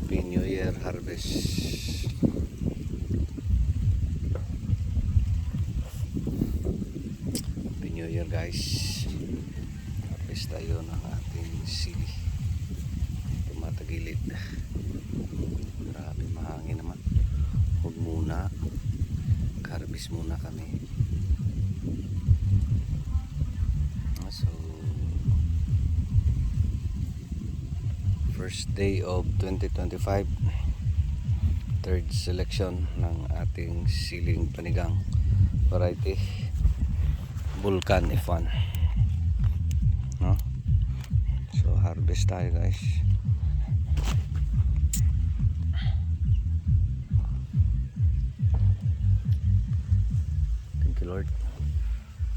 Happy New Year harvest. Happy New Year guys. Harvest tayo ng ating sili. Tumatagilid. Grabe mahangin naman. Huwag muna. Harvest muna kami. So first day of 2025, third selection ng ating siling panigang variety Vulcan F1, no? So harvest tayo guys. Thank you Lord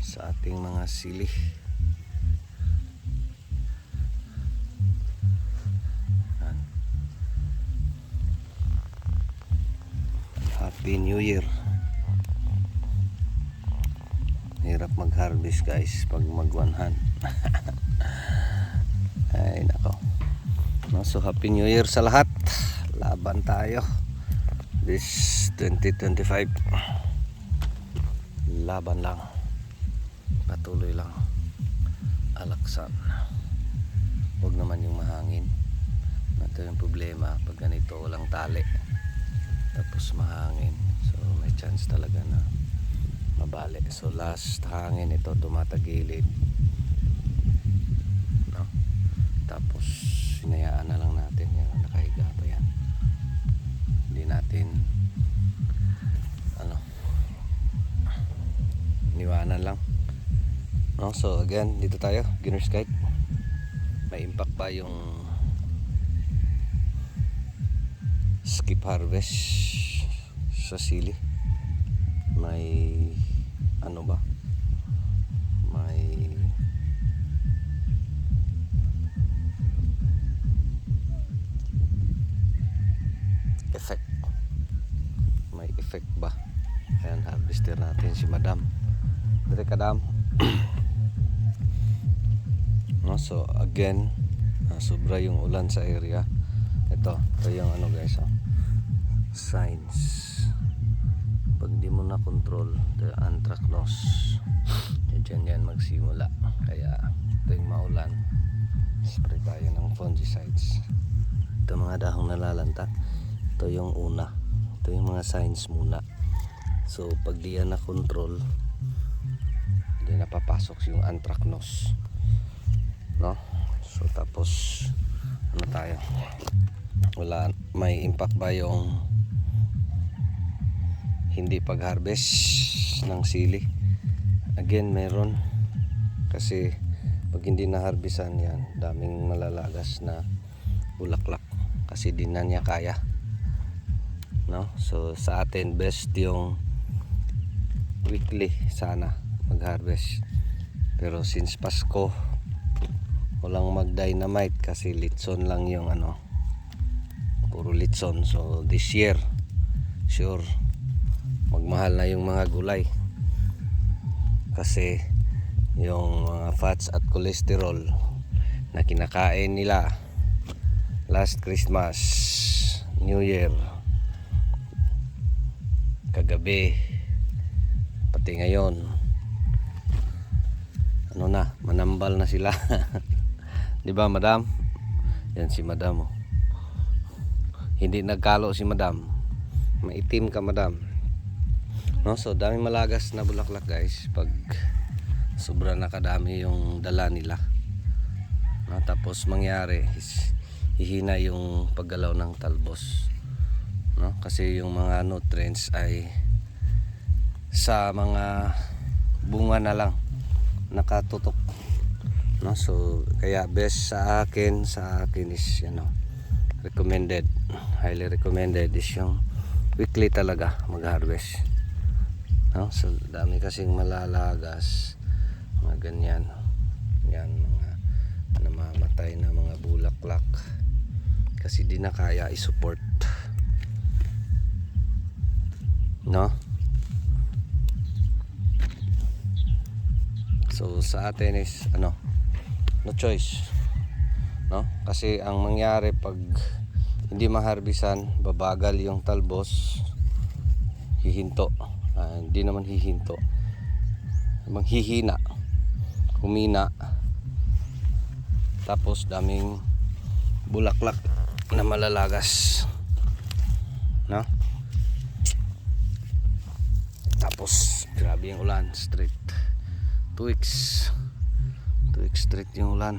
sa ating mga sili. Happy New Year. Hirap mag-harvest guys pag mag-100. Ay nako. No, so Happy New Year sa lahat. Laban tayo this 2025. Laban lang. Patuloy lang. Alaksan. Huwag naman yung mahangin. Ito yung problema pag ganito walang tali. Tapos mahangin, so may chance talaga na mabali. So last hangin ito tumatagilid, no? Tapos sinayaan na lang natin yan, nakahiga pa yan. Hindi natin niwanan lang, no? So again dito tayo, Ginner's Kite. May impact pa yung skip harvest sa sili. May may effect, may effect ba? Ayan, harvester natin si Madam. Dire kadam. No, so again sobra yung ulan sa area. Ito yung guys, signs. Pag di mo na control the anthracnose, dyan yan magsimula. Kaya ito yung maulan, spray tayo ng fungicides. Ito mga dahong nalalanta. Ito yung una. Ito yung mga signs muna. So pag di yan na control, di na papasok yung anthracnose, no? So tapos tayo, wala, may impact ba yung hindi pag-harvest ng sili? Again meron, kasi pag hindi na-harvestan yan, daming malalagas na bulaklak kasi di na niya kaya, no? So sa atin best yung weekly sana mag-harvest, pero since Pasko walang mag-dynamite kasi litson lang yung puro litson. So this year sure magmahal na yung mga gulay kasi yung mga fats at cholesterol na kinakain nila last Christmas, New Year, kagabi, pati ngayon manambal na sila. Di ba Madam? Yan si Madam, oh. Hindi nagkalo si Madam. Maitim ka Madam, no? So daming malagas na bulaklak guys pag sobra na kadami yung dala nila, no? Tapos mangyari hihina yung paggalaw ng talbos, no? Kasi yung mga nutrients ay sa mga bunga na lang nakatutok, no? So kaya best sa akin is recommended, highly recommended is yung weekly talaga mag-harvest, no? So dami kasing malalagas, mga ganyan yan, mga namamatay na mga bulaklak kasi di na kaya i-support, no? So sa atin is no choice, no? Kasi ang mangyari pag hindi maharbisan, babagal yung talbos, hihinto. Hindi naman hihinto, manghihina, humina, tapos daming bulaklak na malalagas, no? Tapos grabe yung ulan, straight 2 weeks straight yung ulan,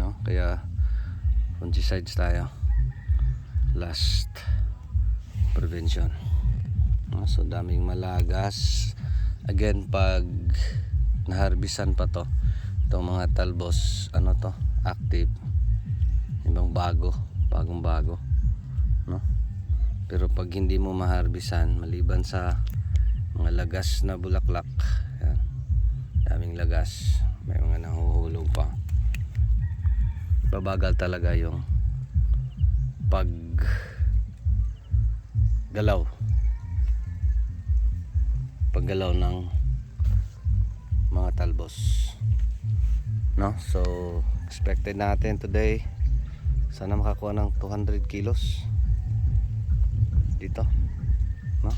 no? Kaya fungicides tayo, last prevention, no? So daming malagas again pag naharbisan pa to, itong mga talbos, ano to, active, ibang bagong bago, no? Pero pag hindi mo maharbisan, maliban sa mga lagas na bulaklak, yan, daming lagas, may mga nahuhulog pa, babagal talaga yung paggalaw ng mga talbos, no? So expected natin today, sana makakuha ng 200 kilos dito, no?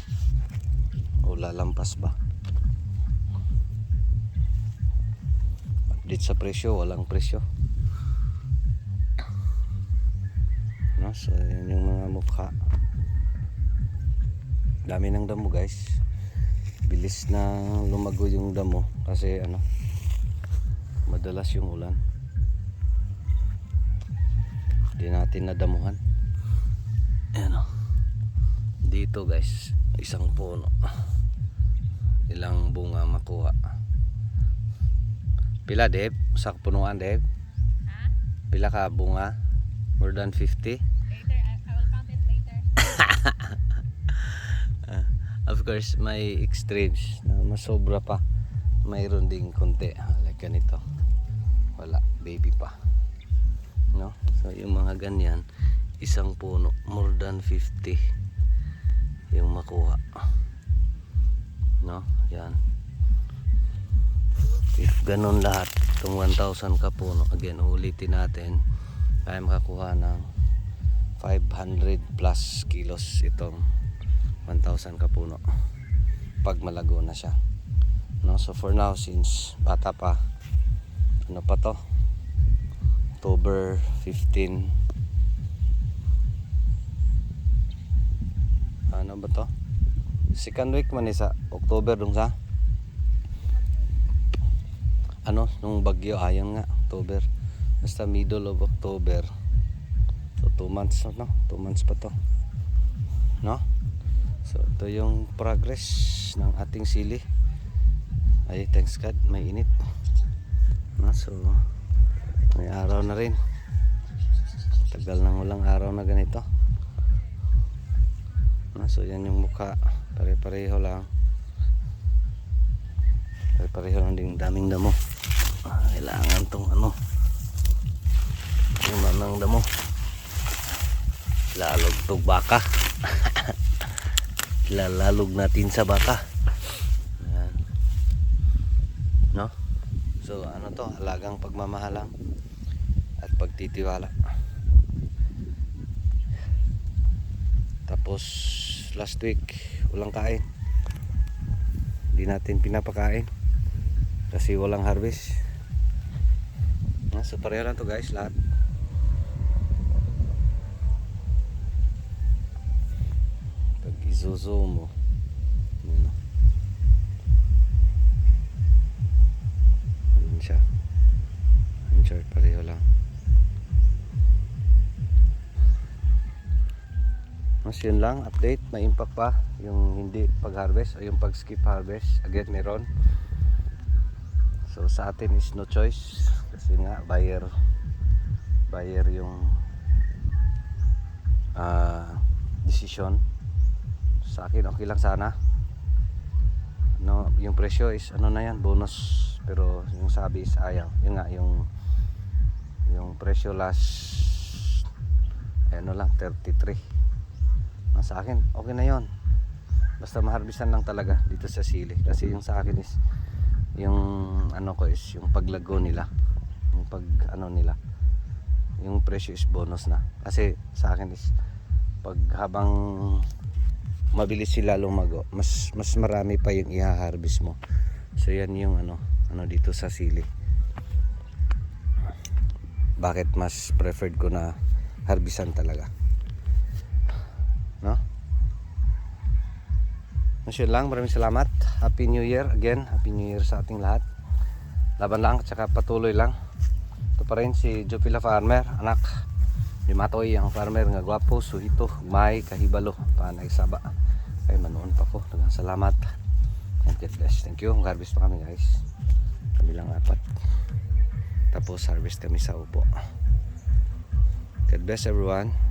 O lalampas ba? Update sa presyo, walang presyo, no? So yan yung mga mukha, dami ng damo guys, bilis na lumago yung damo kasi ano, madalas yung ulan, hindi natin nadamuhan. Ayan o, dito guys, isang puno, ilang bunga makuha? Pila Deb? Sa punuan Deb? Pila ka bunga? More than 50? Later, I will count it later. Of course may extremes na masobra pa, mayroon ding konti, like ganito, wala, baby pa, no? So yung mga ganyan, isang puno, more than 50 yung makuha, no? Yan, if ganun lahat, itong 1,000 ka puno, again ulitin natin, kaya makakuha ng 500 plus kilos itong 1,000 ka puno pag malago na siya, no? So for now, since bata pa, ano pa to, October 15, ano ba to, second week man sa October dun sa ano, nung bagyo, ayon nga October, basta middle of October, so 2 months, no? 2 months pa to, no? So ito yung progress ng ating sili. Ay, thanks God, may init, no? So may araw na rin, tagal nang walang araw na ganito, no? So yan yung mukha, pare-pareho lang, pare-pareho lang din, daming damo. Kailangan tong ano, yung manang damo, lalog tong baka. Lalalog natin sa baka. Ayan, no? So ano to, halagang pagmamahalang at pagtitiwala. Tapos last week walang kain, hindi natin pinapakain kasi walang harvest. So pareho lang to guys, lahat. Pag izoom mo, ano siya, ang chart pareho lang. Mas yun lang, update, may impact pa yung hindi pag-harvest o yung pag-skip harvest, again meron. So sa atin is no choice kasi nga buyer yung decision. Sa akin okay lang sana, no, yung presyo is ano na yan, bonus, pero yung sabi is ayaw. Yun nga, yung presyo last ano lang 33. Sa akin okay na yon, basta maharbisan lang talaga dito sa sili, kasi yung sa akin is yung ano ko is yung paglago nila, yung pag ano nila, yung presyo is bonus na. Kasi sa akin is pag habang mabilis sila lumago, mas marami pa yung i-harvest mo. So yan yung ano dito sa sili. Bakit mas preferred ko na harbisan talaga. No? So yun lang, maraming salamat. Happy New Year again. Happy New Year sa ating lahat. Laban lang, tsaka patuloy lang. Ito pa rin si Jupila Farmer, anak ni Matoy, ang farmer nga gwapo, suhito, may kahibalo, panay saba. Ay manoon pa ko. Daghang salamat. And God bless. Thank you. Mag-harvest pa kami guys. Kami lang 4. Tapos harvest kami sa upo. God bless everyone.